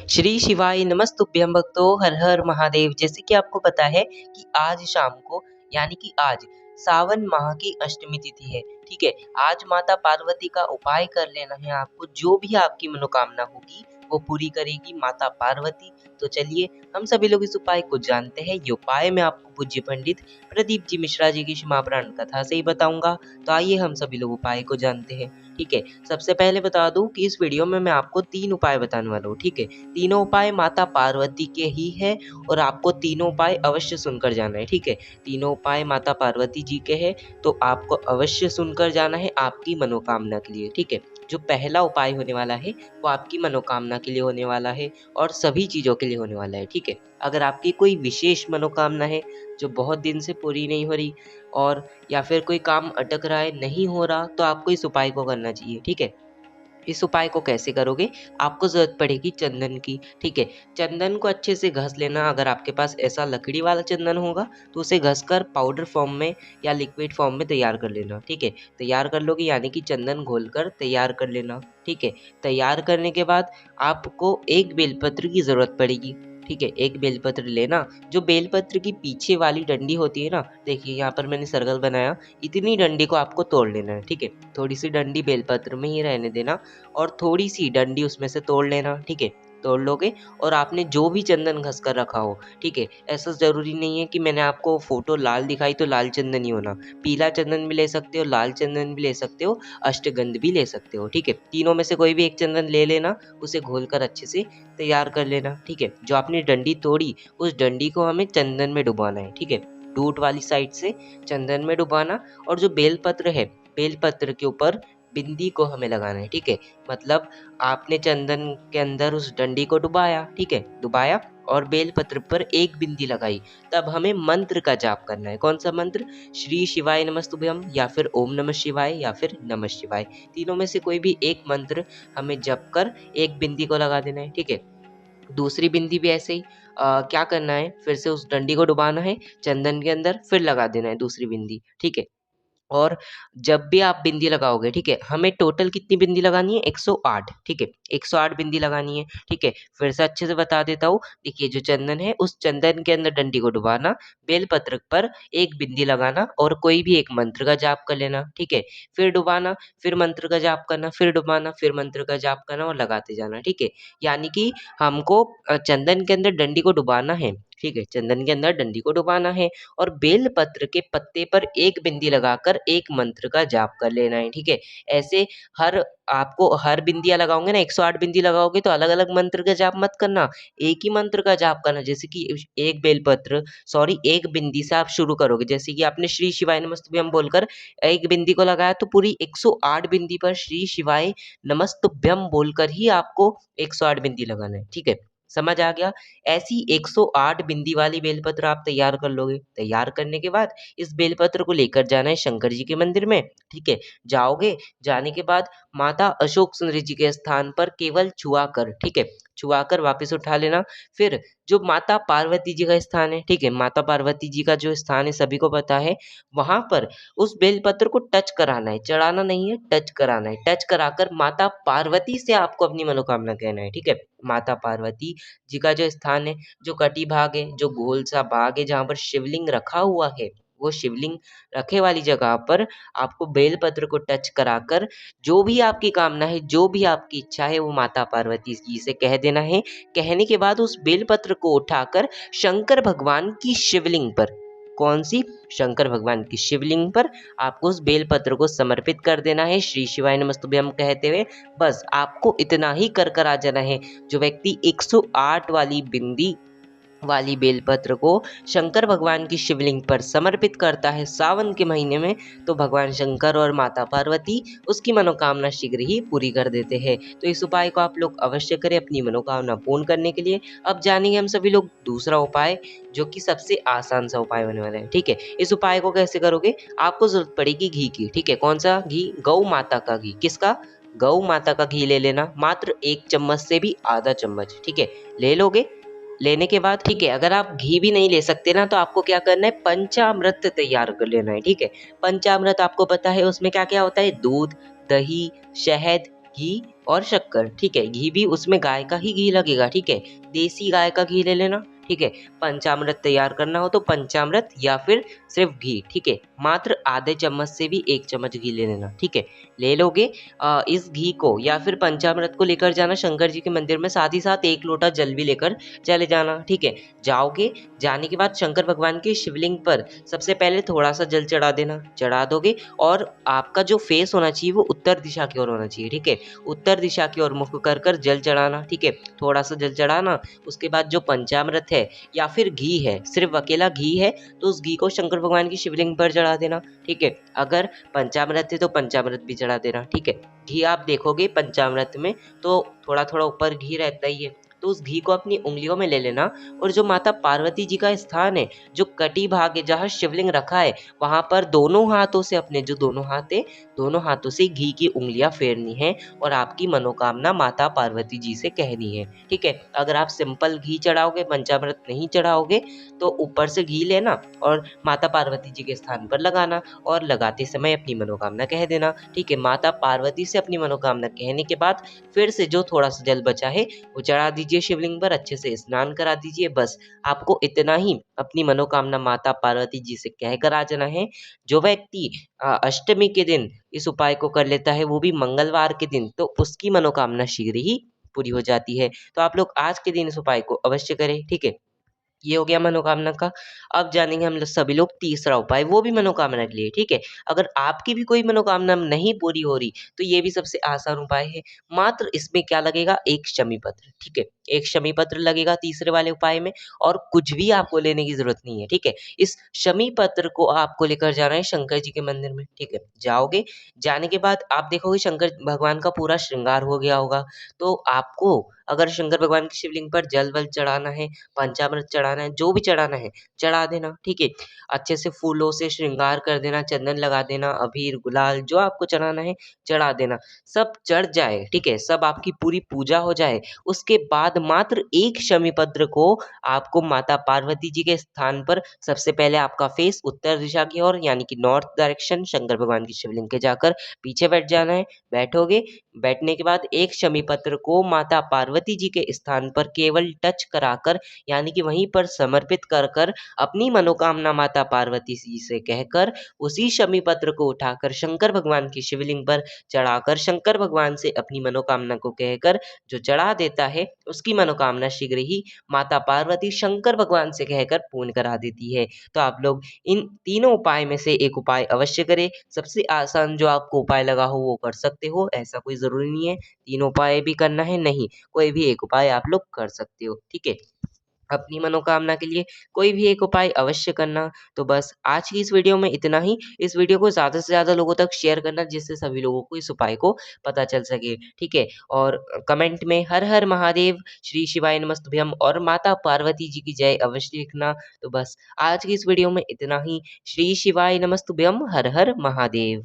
श्री शिवाय नमस्तुभ्यं भक्तो हर हर महादेव। जैसे कि आपको पता है कि आज शाम को यानी कि आज सावन माह की अष्टमी तिथि है। ठीक है, आज माता पार्वती का उपाय कर लेना है आपको। जो भी आपकी मनोकामना होगी वो पूरी करेगी माता पार्वती। तो चलिए हम सभी लोग इस उपाय को जानते हैं। ये उपाय मैं आपको पूज्य पंडित प्रदीप जी मिश्रा जी की क्षमा पुराण कथा से ही बताऊंगा। तो आइए हम सभी लोग उपाय को जानते हैं। ठीक है, सबसे पहले बता दूं कि इस वीडियो में मैं आपको 3 उपाय बताने वाला हूँ। ठीक है, तीनों उपाय माता पार्वती के ही है और आपको तीनों उपाय अवश्य सुनकर जाना है। ठीक है, तीनों उपाय माता पार्वती जी के हैं तो आपको अवश्य सुनकर जाना है आपकी मनोकामना के लिए। ठीक है, जो पहला उपाय होने वाला है वो आपकी मनोकामना के लिए होने वाला है और सभी चीज़ों के लिए होने वाला है। ठीक है, अगर आपकी कोई विशेष मनोकामना है जो बहुत दिन से पूरी नहीं हो रही और या फिर कोई काम अटक रहा है, नहीं हो रहा, तो आपको इस उपाय को करना चाहिए। ठीक है, इस उपाय को कैसे करोगे? आपको ज़रूरत पड़ेगी चंदन की। ठीक है, चंदन को अच्छे से घस लेना। अगर आपके पास ऐसा लकड़ी वाला चंदन होगा तो उसे घसकर पाउडर फॉर्म में या लिक्विड फॉर्म में तैयार कर लेना। ठीक है, तैयार कर लोगे यानी कि चंदन घोलकर तैयार कर लेना। ठीक है, तैयार करने के बाद आपको एक बेलपत्र की ज़रूरत पड़ेगी। ठीक है, एक बेलपत्र लेना। जो बेलपत्र की पीछे वाली डंडी होती है ना, देखिए यहाँ पर मैंने सर्कल बनाया, इतनी डंडी को आपको तोड़ लेना है। ठीक है, थोड़ी सी डंडी बेलपत्र में ही रहने देना और थोड़ी सी डंडी उसमें से तोड़ लेना। ठीक है, तोड़ लोगे और आपने जो भी चंदन घस कर रखा हो, ठीक है, ऐसा ज़रूरी नहीं है कि मैंने आपको फोटो लाल दिखाई तो लाल चंदन ही होना। पीला चंदन भी ले सकते हो, लाल चंदन भी ले सकते हो, अष्टगंध भी ले सकते हो। ठीक है, तीनों में से कोई भी एक चंदन ले लेना, उसे घोलकर अच्छे से तैयार कर लेना। ठीक है, जो आपने डंडी तोड़ी उस डंडी को हमें चंदन में डुबाना है। ठीक है, डूट वाली साइड से चंदन में डुबाना और जो बेलपत्र है, बेलपत्र के ऊपर बिंदी को हमें लगाना है। ठीक है, मतलब आपने चंदन के अंदर उस डंडी को डुबाया। ठीक है, डुबाया और बेलपत्र पर एक बिंदी लगाई। तब हमें मंत्र का जाप करना है। कौन सा मंत्र? श्री शिवाय नमस्तुभ्यम या फिर ओम नमः शिवाय या फिर नमः शिवाय, तीनों में से कोई भी एक मंत्र हमें जप कर एक बिंदी को लगा देना है। ठीक है, दूसरी बिंदी भी ऐसे ही क्या करना है, फिर से उस डंडी को डुबाना है चंदन के अंदर, फिर लगा देना है दूसरी बिंदी। ठीक है, और जब भी आप बिंदी लगाओगे, ठीक है, हमें टोटल कितनी बिंदी लगानी है? 108। ठीक है, 108 बिंदी लगानी है। ठीक है, फिर से अच्छे से बता देता हूँ। देखिए, जो चंदन है उस चंदन के अंदर डंडी को डुबाना, बेलपत्र पर एक बिंदी लगाना और कोई भी एक मंत्र का जाप कर लेना। ठीक है, फिर डुबाना, फिर मंत्र का जाप करना, फिर डुबाना, फिर मंत्र का जाप करना और लगाते जाना। ठीक है, यानी कि हमको चंदन के अंदर डंडी को डुबाना है। ठीक है, चंदन के अंदर डंडी को डुबाना है और बेलपत्र के पत्ते पर एक बिंदी लगाकर एक मंत्र का जाप कर लेना है। ठीक है, ऐसे हर आपको हर बिंदियाँ लगाओगे ना, 108 बिंदी लगाओगे तो अलग अलग मंत्र का जाप मत करना, एक ही मंत्र का जाप करना। जैसे कि एक बेलपत्र सॉरी एक बिंदी से आप शुरू करोगे। जैसे कि आपने श्री शिवाय नमस्तुभ्यम बोलकर एक बिंदी को लगाया तो पूरी 108 बिंदी पर श्री शिवाय नमस्तुभ्यम बोलकर ही आपको 108 बिंदी लगाना है। ठीक है, समझ आ गया? ऐसी 108 बिंदी वाली बेलपत्र आप तैयार कर लोगे। तैयार करने के बाद इस बेलपत्र को लेकर जाना है शंकर जी के मंदिर में। ठीक है, जाओगे, जाने के बाद माता अशोक सुंदरी जी के स्थान पर केवल छुआ कर, ठीक है, छुआ कर वापस उठा लेना। फिर जो माता पार्वती जी का स्थान है, ठीक है, माता पार्वती जी का जो स्थान है सभी को पता है, वहां पर उस बेलपत्र को टच कराना है, चढ़ाना नहीं है, टच कराना है। टच कराकर माता पार्वती से आपको अपनी मनोकामना कहना है। ठीक है, माता पार्वती जी का जो स्थान है, जो कटी भाग है, जो गोल सा भाग है जहाँ पर शिवलिंग रखा हुआ है, वो शिवलिंग रखे वाली जगह पर आपको बेलपत्र को टच कराकर जो भी आपकी कामना है, जो भी आपकी इच्छा है, वो माता पार्वती जी से कह देना है। कहने के बाद उस बेलपत्र को उठाकर शंकर भगवान की शिवलिंग पर, कौन सी? शंकर भगवान की शिवलिंग पर आपको उस बेलपत्र को समर्पित कर देना है श्री शिवाय नमस्तुभ्यम कहते हुए। बस आपको इतना ही कर आ जाना है। जो व्यक्ति 108 वाली बिंदी वाली बेलपत्र को शंकर भगवान की शिवलिंग पर समर्पित करता है सावन के महीने में, तो भगवान शंकर और माता पार्वती उसकी मनोकामना शीघ्र ही पूरी कर देते हैं। तो इस उपाय को आप लोग अवश्य करें अपनी मनोकामना पूर्ण करने के लिए। अब जानेंगे हम सभी लोग दूसरा उपाय, जो कि सबसे आसान सा उपाय होने वाला है। ठीक है, इस उपाय को कैसे करोगे? आपको जरूरत पड़ेगी घी की। ठीक है, कौन सा घी? गौ माता का घी। किसका? गौ माता का घी ले लेना, मात्र 1 चम्मच से भी आधा चम्मच। ठीक है, ले लोगे। लेने के बाद, ठीक है, अगर आप घी भी नहीं ले सकते ना, तो आपको क्या करना है? पंचामृत तैयार कर लेना है। ठीक है, पंचामृत आपको पता है उसमें क्या क्या होता है? दूध, दही, शहद, घी और शक्कर, ठीक है। घी भी उसमें गाय का ही घी लगेगा, ठीक है। देसी गाय का घी ले लेना, ठीक है। पंचामृत तैयार करना हो तो पंचामृत या फिर सिर्फ घी, ठीक है। मात्र आधे चम्मच से भी 1 चम्मच घी ले लेना, ठीक है। ले लोगे इस घी को या फिर पंचामृत को लेकर जाना शंकर जी के मंदिर में, साथ ही साथ 1 लोटा जल भी लेकर चले जाना, ठीक है। जाओगे, जाने के बाद शंकर भगवान के शिवलिंग पर सबसे पहले थोड़ा सा जल चढ़ा देना, चढ़ा दोगे और आपका जो फेस होना चाहिए वो उत्तर दिशा की ओर होना चाहिए, ठीक है। उत्तर दिशा की ओर मुख कर कर जल चढ़ाना, ठीक है। थोड़ा सा जल चढ़ाना, उसके बाद जो पंचामृत है या फिर घी है, सिर्फ अकेला घी है तो उस घी को शंकर भगवान की शिवलिंग पर चढ़ा देना, ठीक है। अगर पंचामृत है तो पंचामृत भी चढ़ा देना, ठीक है। घी आप देखोगे पंचामृत में तो थोड़ा थोड़ा ऊपर घी रहता ही है, तो उस घी को अपनी उंगलियों में ले लेना और जो माता पार्वती जी का स्थान है, जो कटी भाग है जहाँ शिवलिंग रखा है, वहां पर दोनों हाथों से, अपने जो दोनों हाथ है, दोनों हाथों से घी की उंगलियां फेरनी है और आपकी मनोकामना माता पार्वती जी से कहनी है, ठीक है। अगर आप सिंपल घी चढ़ाओगे, पंचामृत नहीं चढ़ाओगे, तो ऊपर से घी लेना और माता पार्वती जी के स्थान पर लगाना और लगाते समय अपनी मनोकामना कह देना, ठीक है। माता पार्वती से अपनी मनोकामना कहने के बाद फिर से जो थोड़ा सा जल बचा है वो चढ़ा दीजिए शिवलिंग पर, अच्छे से स्नान करा दीजिए। बस आपको इतना ही अपनी मनोकामना माता पार्वती जी से कहकर आ जाना है। जो व्यक्ति अष्टमी के दिन इस उपाय को कर लेता है, वो भी मंगलवार के दिन, तो उसकी मनोकामना शीघ्र ही पूरी हो जाती है। तो आप लोग आज के दिन इस उपाय को अवश्य करें, ठीक है। ये हो गया मनोकामना का। अब जानेंगे हम लोग सभी लोग तीसरा उपाय, वो भी मनोकामना के लिए, ठीक है। अगर आपकी भी कोई मनोकामना नहीं पूरी हो रही तो ये भी सबसे आसान उपाय है। मात्र इसमें क्या लगेगा, एक शमी पत्र, ठीक है। एक शमी पत्र लगेगा तीसरे वाले उपाय में और कुछ भी आपको लेने की जरूरत नहीं है, ठीक है। इस शमी पत्र को आपको लेकर जाना है शंकर जी के मंदिर में, ठीक है। जाओगे, जाने के बाद आप देखोगे शंकर भगवान का पूरा श्रृंगार हो गया होगा, तो आपको अगर शंकर भगवान की शिवलिंग पर जल वल चढ़ाना है, पंचामृत चढ़ाना है, जो भी चढ़ाना है चढ़ा देना, ठीक है। अच्छे से फूलों से श्रृंगार कर देना, चंदन लगा देना, अबीर गुलाल जो आपको चढ़ाना है चढ़ा देना। सब चढ़ जाए, ठीक है, सब आपकी पूरी पूजा हो जाए, उसके बाद मात्र एक शमी पत्र को आपको माता पार्वती जी के स्थान पर सबसे पहले आपका फेस उत्तर दिशा की ओर यानी कि नॉर्थ डायरेक्शन शंकर भगवान की शिवलिंग के जाकर पीछे बैठ जाना है। बैठोगे, बैठने के बाद एक शमी पत्र को माता पार्वती जी के स्थान पर केवल टच कराकर यानी कि वहीं पर समर्पित कर कर अपनी मनोकामना माता पार्वती जी से कहकर उसी शमी पत्र को उठाकर शंकर भगवान की शिवलिंग पर चढ़ाकर शंकर भगवान से अपनी मनोकामना को कहकर जो चढ़ा देता है उसकी मनोकामना शीघ्र ही माता पार्वती शंकर भगवान से कहकर पूर्ण करा देती है। तो आप लोग इन तीनों उपाय में से एक उपाय अवश्य करें। सबसे आसान जो आपको उपाय लगा हो वो कर सकते हो, ऐसा कोई जरूरी नहीं है तीनों उपाय भी करना है, नहीं, कोई भी एक उपाय आप लोग कर सकते हो, ठीक है। अपनी मनोकामना के लिए कोई भी एक उपाय अवश्य करना। तो बस आज की इस वीडियो में इतना ही। इस वीडियो को ज़्यादा से ज़्यादा लोगों तक शेयर करना जिससे सभी लोगों को इस उपाय को पता चल सके, ठीक है। और कमेंट में हर हर महादेव, श्री शिवाय नमस्तुभ्यम और माता पार्वती जी की जय अवश्य लिखना। तो बस आज की इस वीडियो में इतना ही। श्री शिवाय नमस्तुभ्यम, हर हर महादेव।